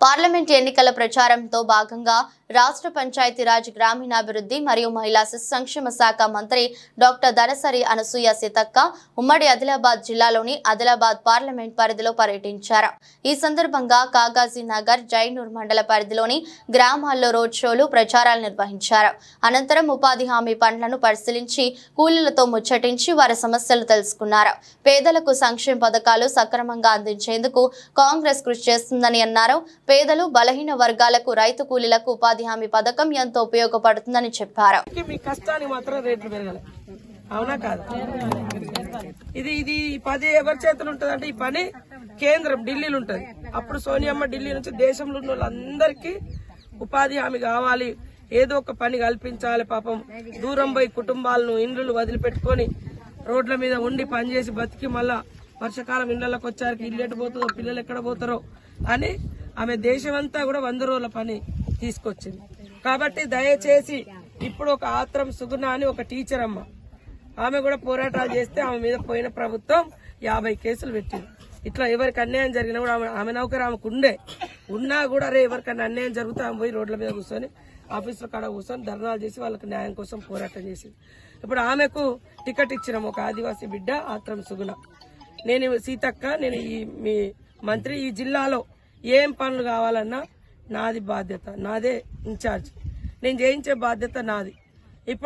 Parliament ఎన్నికల ప్రచారంతో భాగంగా రాష్ట్ర పంచాయతీరాజ్ గ్రామీణాభివృద్ధి మరియు మహిళా శిశు సంక్షేమ శాఖ మంత్రి డాక్టర్ దనసరి అనసూయ సీతక్క ఉమ్మడి ఆదిలాబాద్ జిల్లాలోని ఆదిలాబాద్ పార్లమెంట్ పరిధిలో పర్యటించారు। ఈ సందర్భంగా కాగజీ నగర్, జైనూర్ మండల పరిధిలోని గ్రామాల్లో రోడ్ షోలు, ప్రచారాలు నిర్వహించారు। అనంతరం ఉపాధి హామీ పనులను పరిశీలించి కూలీలతో ముచ్చటించి వారి సమస్యలు తెలుసుకున్నారు। పేదలకు సంక్షేమ పథకాలు సక్రమంగా అందించేందుకు కాంగ్రెస్ కృషి చేస్తుందని అన్నారు। పేదలు, బలహీన వర్గాలకు, రైతు కూలీలకు ఉపాధి హామీ పథకం ఎంతో ఉపయోగపడుతుందని చెప్పారు। మీ కష్టానికి మాత్రం రేట్లు పెరగాలి, అవునా కాదు? ఇది పని ఎవరి చేతులు ఉంటదంటే, ఈ పని కేంద్రం ఢిల్లీలో ఉంటది। అప్పుడు సోనియమ్మ ఢిల్లీ నుంచి దేశంలో ఉన్న వాళ్ళందరికీ ఉపాధి హామీ కావాలి, ఏదో ఒక పని కల్పించాలి। పాపం దూరం పోయి కుటుంబాలను, ఇండ్లు వదిలిపెట్టుకొని రోడ్ల మీద ఉండి పనిచేసి బతికి మళ్ళా వర్షాకాలం ఇళ్లలోకి వచ్చారు, ఇల్లు ఎటు పోతుందో, పిల్లలు ఎక్కడ పోతారో అని ఆమె దేశమంతా కూడా 100 రోజుల పని తీసుకొచ్చింది। కాబట్టి దయచేసి ఇప్పుడు ఒక ఆత్రం సుగుణ అని ఒక టీచర్ అమ్మ, ఆమె కూడా పోరాటాలు చేస్తే ఆమె మీద పోయిన ప్రభుత్వం 50 కేసులు పెట్టింది। ఇట్లా ఎవరికి అన్యాయం జరిగినా కూడా ఆమె నౌకరు ఆమెకు ఉన్నా కూడా రే ఎవరికన్నా అన్యాయం జరిగితే ఆమె పోయి రోడ్ల మీద కూర్చొని ఆఫీసుల కాడ కూర్చొని ధర్నాలు చేసి వాళ్ళకి న్యాయం కోసం పోరాటం చేసింది। ఇప్పుడు ఆమెకు టికెట్ ఇచ్చినాం, ఒక ఆదివాసీ బిడ్డ ఆత్రం సుగుణ। నేను సీతక్క, నేను మీ మంత్రి, ఈ జిల్లాలో ఏం పనులు కావాలన్నా నాది బాధ్యత, నాదే ఇన్ఛార్జ్, నేను చేయించే బాధ్యత నాది। ఇప్పుడు